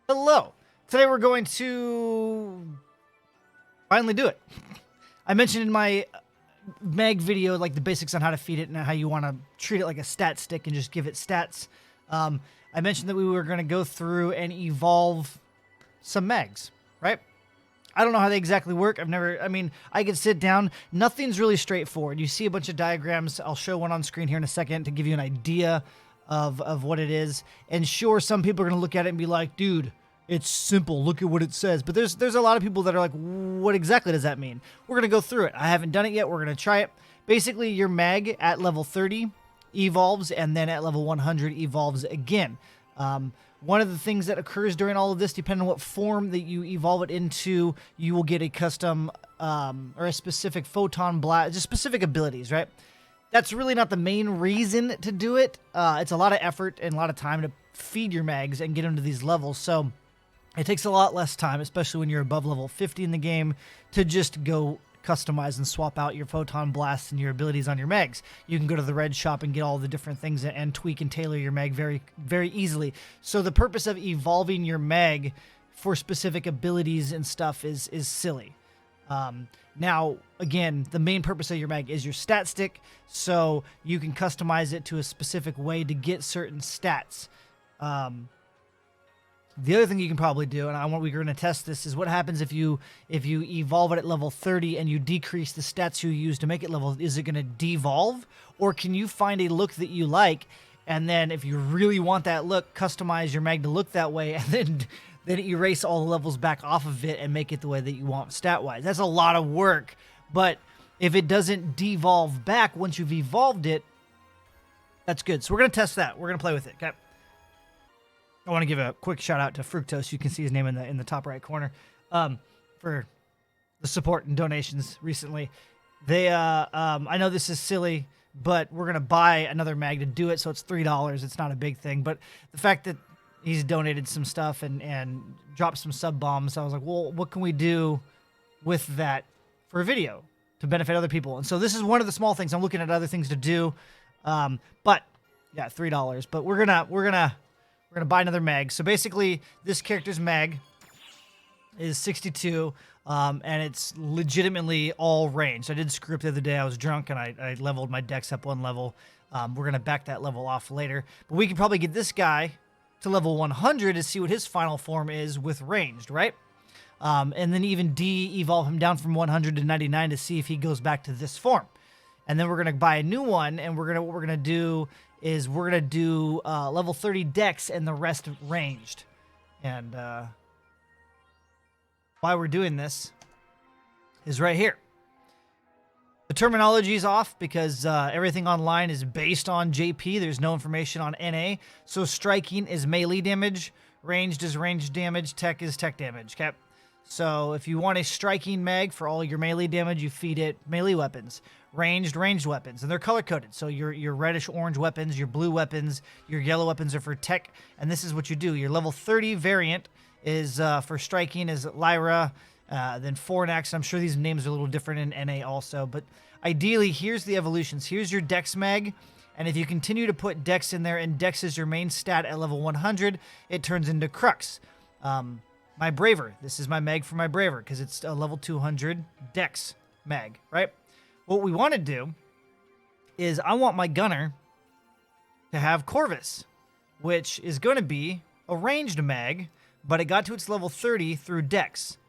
Hello. Today we're going to finally do it. I mentioned in my mag video like the basics on how to feed it and how you want to treat it like a stat stick and just give it stats. I mentioned that we were going to go through and evolve some mags, right? I don't know how they exactly work. I could sit down. Nothing's really straightforward. You see a bunch of diagrams. I'll show one on screen here in a second to give you an idea of what it is. And sure, some people are going to look at it and be like, dude, it's simple. Look at what it says. But there's a lot of people that are like, what exactly does that mean? We're going to go through it. I haven't done it yet. We're going to try it. Basically, your mag at level 30 evolves, and then at level 100 evolves again. One of the things that occurs during all of this, depending on what form that you evolve it into, you will get a custom or a specific photon blast, just specific abilities, right? That's really not the main reason to do it. It's a lot of effort and a lot of time to feed your mags and get them to these levels. So it takes a lot less time, especially when you're above level 50 in the game, to just go customize and swap out your photon blasts and your abilities on your mags. You can go to the red shop and get all the different things and tweak and tailor your mag very, very easily. So the purpose of evolving your mag for specific abilities and stuff is silly. Now, again, the main purpose of your mag is your stat stick, so you can customize it to a specific way to get certain stats. The other thing you can probably do, and we're going to test this, is what happens if you evolve it at level 30 and you decrease the stats you use to make it level. Is it going to devolve, or can you find a look that you like, and then if you really want that look, customize your mag to look that way, and then erase all the levels back off of it and make it the way that you want stat-wise? That's a lot of work, but if it doesn't devolve back once you've evolved it, that's good. So we're going to test that. We're going to play with it, okay? I want to give a quick shout out to Fructose. You can see his name in the top right corner for the support and donations recently. They, I know this is silly, but we're gonna buy another mag to do it, so it's $3. It's not a big thing, but the fact that he's donated some stuff and dropped some sub bombs, I was like, well, what can we do with that for a video to benefit other people? And so this is one of the small things. I'm looking at other things to do, but yeah, $3. But we're gonna buy another mag. So basically, this character's mag is 62, and it's legitimately all range. I did screw up the other day. I was drunk, and I leveled my dex up one level. We're going to back that level off later. But we could probably get this guy to level 100 to see what his final form is with ranged, right? And then even de-evolve him down from 100 to 99 to see if he goes back to this form. And then we're going to buy a new one, and what we're going to do is we're going to do level 30 dex and the rest ranged. And why we're doing this is right here. The terminology is off because everything online is based on JP. There's no information on NA. So striking is melee damage, ranged is ranged damage, tech is tech damage. Okay? So if you want a striking mag for all your melee damage, you feed it melee weapons. Ranged weapons, and they're color-coded. So your reddish-orange weapons, your blue weapons, your yellow weapons are for tech, and this is what you do. Your level 30 variant is for striking is Lyra, then Fornax. I'm sure these names are a little different in NA also, but ideally, here's the evolutions. Here's your dex mag, and if you continue to put dex in there, and dex is your main stat at level 100, it turns into Crux. My Braver, this is my mag for my Braver, because it's a level 200 dex mag, right? What we want to do is I want my gunner to have Corvus, which is going to be a ranged mag, but it got to its level 30 through dex.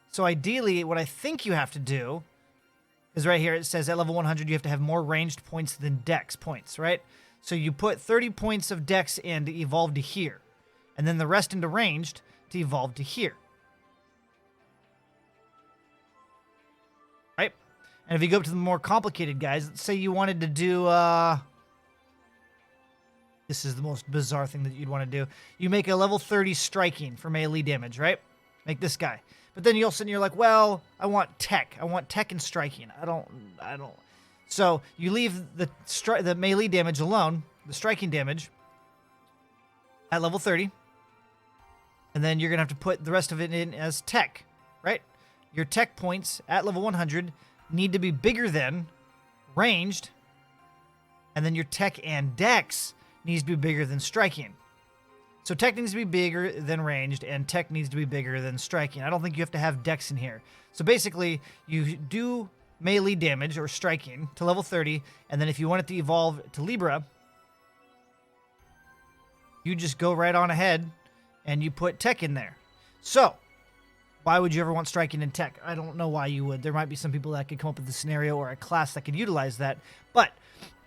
So ideally, what I think you have to do is right here, it says at level 100, you have to have more ranged points than dex points, right? So you put 30 points of dex in to evolve to here, and then the rest into ranged to evolve to here. Right? And if you go up to the more complicated guys, let's say you wanted to do, this is the most bizarre thing that you'd want to do. You make a level 30 striking for melee damage, right? Make this guy. But then you're like, well, I want tech. I want tech and striking. I don't. So you leave the melee damage alone, the striking damage, at level 30. And then you're going to have to put the rest of it in as tech, right? Your tech points at level 100 need to be bigger than ranged. And then your tech and dex needs to be bigger than striking. So tech needs to be bigger than ranged, and tech needs to be bigger than striking. I don't think you have to have dex in here. So basically, you do melee damage or striking to level 30, and then if you want it to evolve to Libra, you just go right on ahead and you put tech in there. So why would you ever want striking and tech? I don't know why you would. There might be some people that could come up with a scenario or a class that could utilize that. But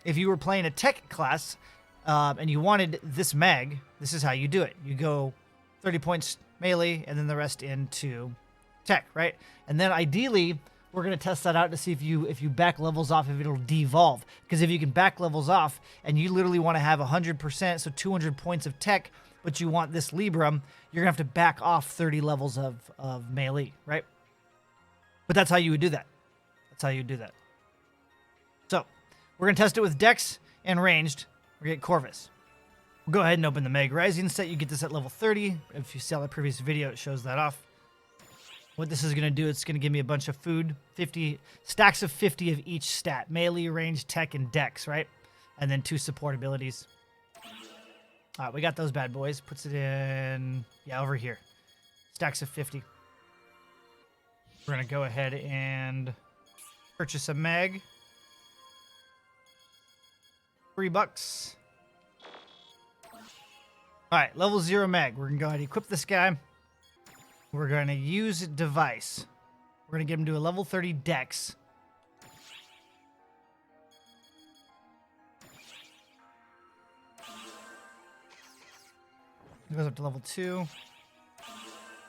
if you were playing a tech class and you wanted this mag, this is how you do it. You go 30 points melee and then the rest into tech, right? And then ideally, we're going to test that out to see if you back levels off, if it'll devolve. Because if you can back levels off and you literally want to have 100%, so 200 points of tech, but you want this Libra, you're going to have to back off 30 levels of melee, right? But that's how you would do that. That's how you would do that. So, we're going to test it with Dex and Ranged. We're going to get Corvus. We'll go ahead and open the Meg Rising set. You get this at level 30. If you saw the previous video, it shows that off. What this is going to do, it's going to give me a bunch of food. 50 stacks of 50 of each stat. Melee, Ranged, Tech, and Dex, right? And then 2 support abilities. All right, we got those bad boys. Puts it in, yeah, over here. Stacks of 50. We're going to go ahead and purchase a mag. $3. All right, level 0 mag. We're going to go ahead and equip this guy. We're going to use device. We're going to get him to a level 30 dex. It goes up to level 2,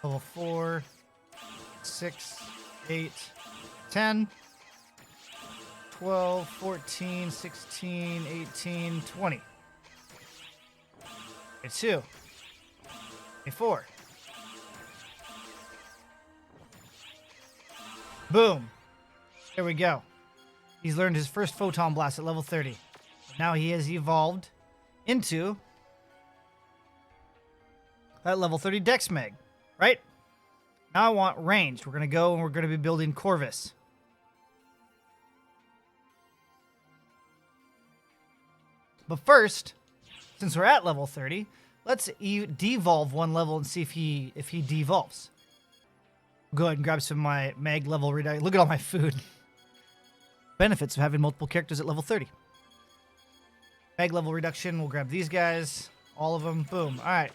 level 4, 6, 8, 10, 12, 14, 16, 18, 20. 22, 24. Boom. There we go. He's learned his first Photon Blast at level 30. Now he has evolved into that level 30 Dex Meg, right? Now I want ranged. We're going to go and we're going to be building Corvus. But first, since we're at level 30, let's devolve one level and see if he devolves. Go ahead and grab some of my mag level reduction. Look at all my food. Benefits of having multiple characters at level 30. Mag level reduction. We'll grab these guys. All of them. Boom. All right.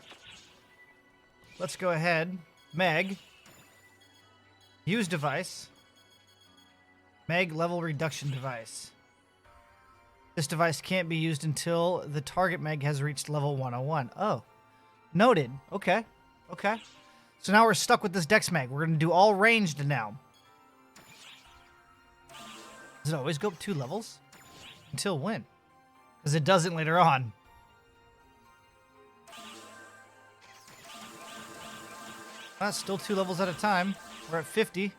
Let's go ahead. Mag. Use device. Mag level reduction device. This device can't be used until the target mag has reached level 101. Oh. Noted. Okay. Okay. So now we're stuck with this Dex Mag. We're going to do all ranged now. Does it always go up 2 levels? Until when? Because it doesn't later on. That's still 2 levels at a time. We're at 50.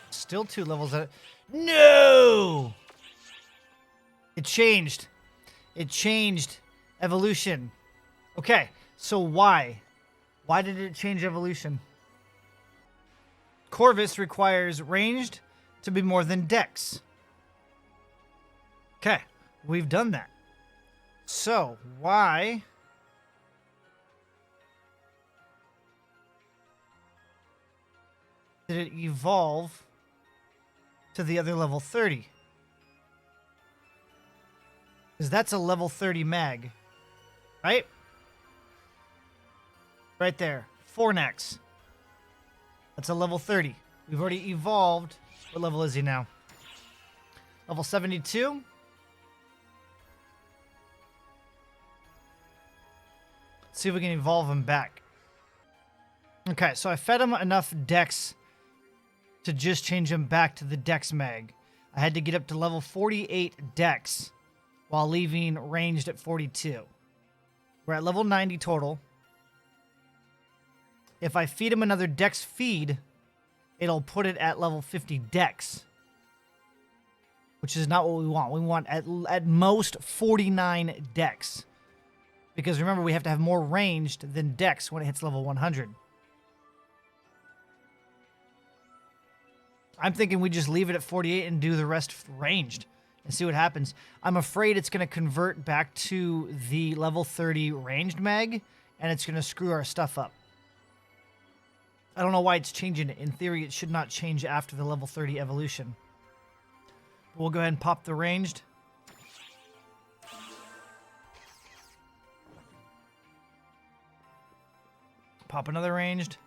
Still 2 levels at a... No! It changed. It changed evolution. Okay, so why? Why did it change evolution? Corvus requires ranged to be more than Dex. Okay, we've done that. So, why did it evolve to the other level 30? Because that's a level 30 mag. Right? Right there. Fornax. That's a level 30. We've already evolved. What level is he now? Level 72? Let's see if we can evolve him back. Okay, so I fed him enough dex to just change him back to the dex mag. I had to get up to level 48 dex while leaving ranged at 42. We're at level 90 total. If I feed him another dex feed, it'll put it at level 50 dex, which is not what we want. We want at most 49 dex. Because remember, we have to have more ranged than dex when it hits level 100. I'm thinking we just leave it at 48 and do the rest ranged. and see what happens. I'm afraid it's going to convert back to the level 30 ranged mag, and it's going to screw our stuff up. I don't know why it's changing it. In theory, it should not change after the level 30 evolution. We'll go ahead and pop the ranged. Pop another ranged.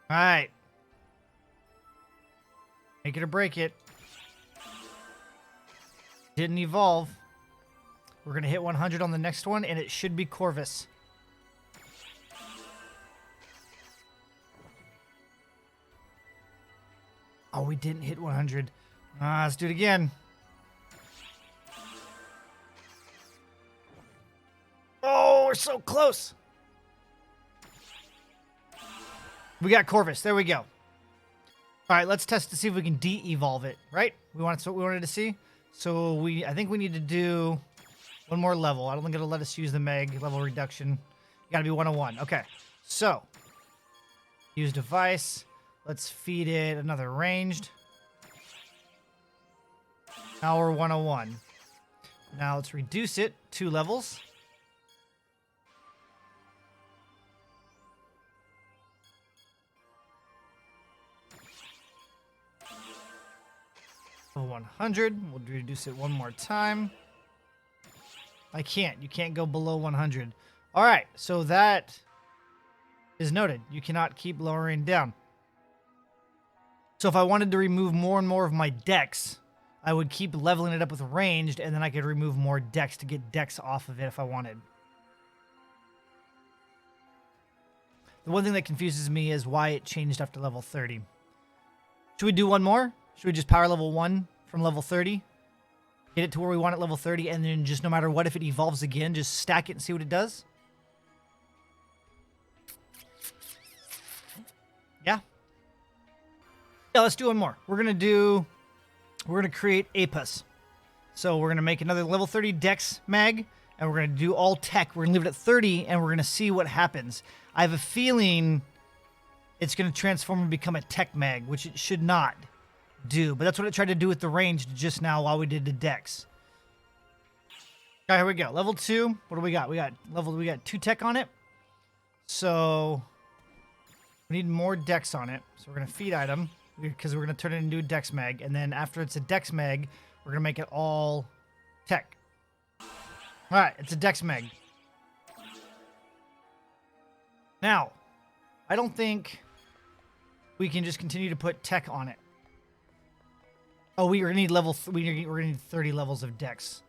All right. Make it or break it. Didn't evolve. We're going to hit 100 on the next one, and it should be Corvus. Oh, we didn't hit 100. Let's do it again. Oh, we're so close. We got Corvus. There we go. All right, let's test to see if we can de-evolve it, right? That's what we wanted to see. So I think we need to do one more level. I don't think it'll let us use the Meg level reduction. You gotta be 101. Okay, so use device. Let's feed it another ranged. Now we're 101. Now let's reduce it 2 levels. Level 100. We'll reduce it one more time. I can't. You can't go below 100. All right, so that is noted. You cannot keep lowering down. So if I wanted to remove more and more of my dex, I would keep leveling it up with ranged, and then I could remove more dex to get dex off of it if I wanted. The one thing that confuses me is why it changed after level 30. Should we do one more? Should we just power level 1 from level 30? Get it to where we want at level 30, and then just no matter what, if it evolves again, just stack it and see what it does? Yeah? Yeah, let's do one more. We're going to create Apus. So we're going to make another level 30 Dex mag, and we're going to do all tech. We're going to leave it at 30, and we're going to see what happens. I have a feeling it's going to transform and become a tech mag, which it should not do. But that's what it tried to do with the range just now while we did the Dex. All right, here we go. Level 2. What do we got? We got 2 tech on it. So we need more Dex on it. So we're going to feed item, because we're going to turn it into a Dex mag. And then after it's a Dex mag, we're going to make it all tech. All right, it's a Dex mag. Now, I don't think we can just continue to put tech on it. Oh, we're going to need we're going to need 30 levels of Dex.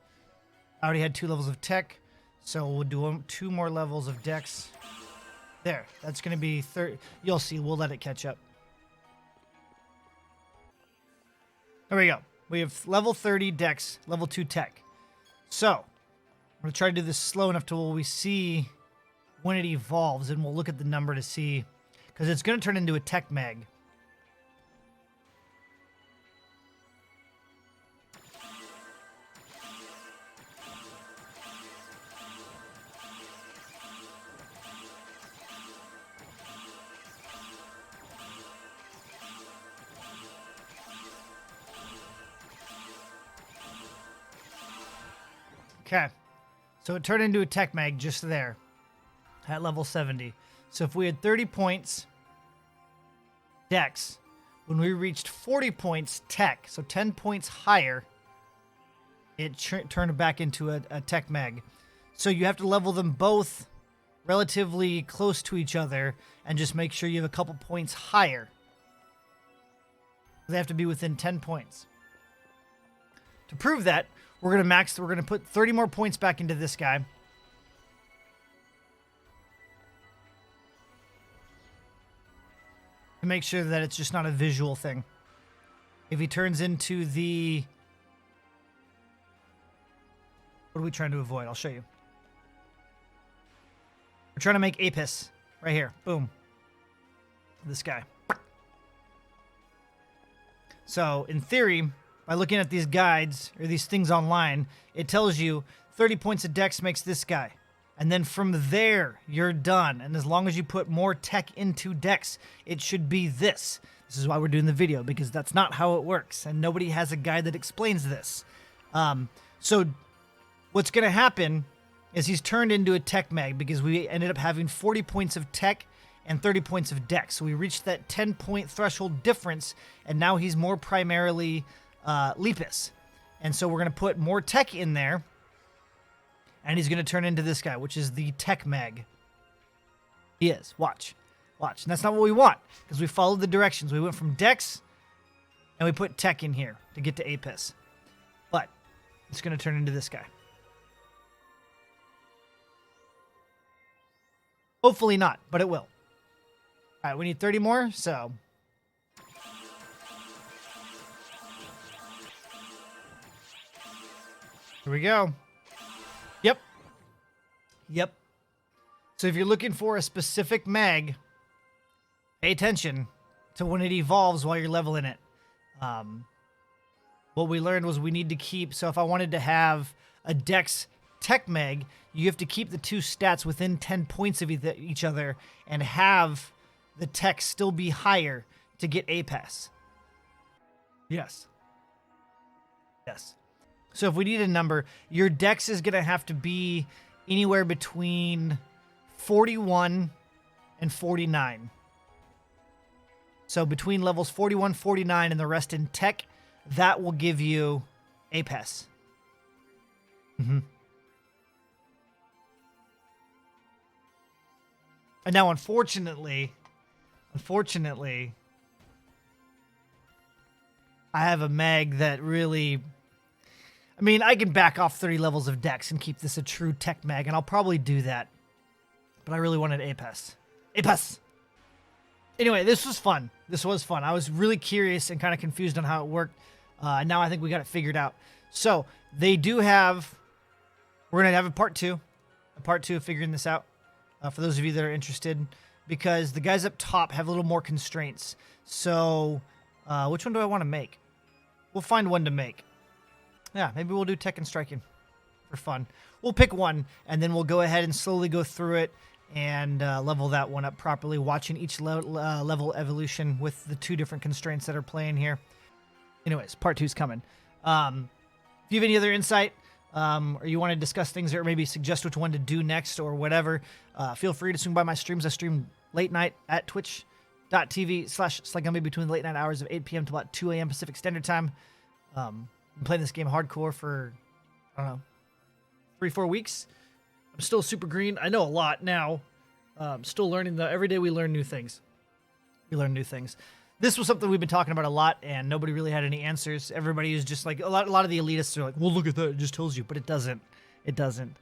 I already had 2 levels of tech, so we'll do 2 more levels of Dex. There, that's going to be 30. You'll see, we'll let it catch up. There we go. We have level 30 Dex, level 2 tech. So, I'm going to try to do this slow enough to where we see when it evolves, and we'll look at the number to see, because it's going to turn into a tech mag. Okay, so it turned into a tech mag just there at level 70. So if we had 30 points Dex, when we reached 40 points tech, so 10 points higher, it turned back into a tech mag. So you have to level them both relatively close to each other and just make sure you have a couple points higher. They have to be within 10 points. To prove that, we're going to put 30 more points back into this guy. To make sure that it's just not a visual thing. If he turns into the... What are we trying to avoid? I'll show you. We're trying to make Apus. Right here. Boom. This guy. So, in theory, by looking at these guides or these things online, it tells you 30 points of dex makes this guy. And then from there, you're done. And as long as you put more tech into dex, it should be this. This is why we're doing the video, because that's not how it works. And nobody has a guide that explains this. So what's going to happen is he's turned into a tech mag because we ended up having 40 points of tech and 30 points of dex. So we reached that 10-point threshold difference, and now he's more primarily Lepus. And so we're going to put more tech in there, and he's going to turn into this guy, which is the tech mag. He is. Watch. Watch. And that's not what we want, because we followed the directions. We went from dex, and we put tech in here to get to Apis. But it's going to turn into this guy. Hopefully not, but it will. All right, we need 30 more, so... Here we go. Yep. So if you're looking for a specific mag, pay attention to when it evolves while you're leveling it. What we learned was we need to keep... So if I wanted to have a dex tech mag, you have to keep the two stats within 10 points of each other and have the tech still be higher to get A pass. Yes. Yes. So if we need a number, your dex is going to have to be anywhere between 41 and 49. So between levels 41, 49, and the rest in tech, that will give you A pass. And now, unfortunately, I have a mag that really... I mean, I can back off 30 levels of dex and keep this a true tech mag, and I'll probably do that. But I really wanted Apis. Apis! Anyway, this was fun. This was fun. I was really curious and kind of confused on how it worked. And now I think we got it figured out. So, they do have... We're going to have a part 2. A part 2 of figuring this out. For those of you that are interested. Because the guys up top have a little more constraints. So, which one do I want to make? We'll find one to make. Yeah, maybe we'll do tech and striking for fun. We'll pick one, and then we'll go ahead and slowly go through it and level that one up properly, watching each level evolution with the two different constraints that are playing here. Anyways, part 2's coming. If you have any other insight, or you want to discuss things or maybe suggest which one to do next or whatever, feel free to swing by my streams. I stream late night at twitch.tv/SlyGumbi between the late night hours of 8 p.m. to about 2 a.m. Pacific Standard Time. I'm playing this game hardcore for, I don't know, 3-4 weeks. I'm still super green. I know a lot now. Still learning, though. Every day we learn new things. We learn new things. This was something we've been talking about a lot, and nobody really had any answers. Everybody is just like, a lot of the elitists are like, well, look at that. It just tells you. But it doesn't. It doesn't.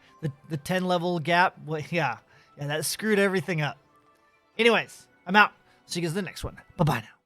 The 10 level gap, well, yeah, that screwed everything up. Anyways, I'm out. See you guys in the next one. Bye-bye now.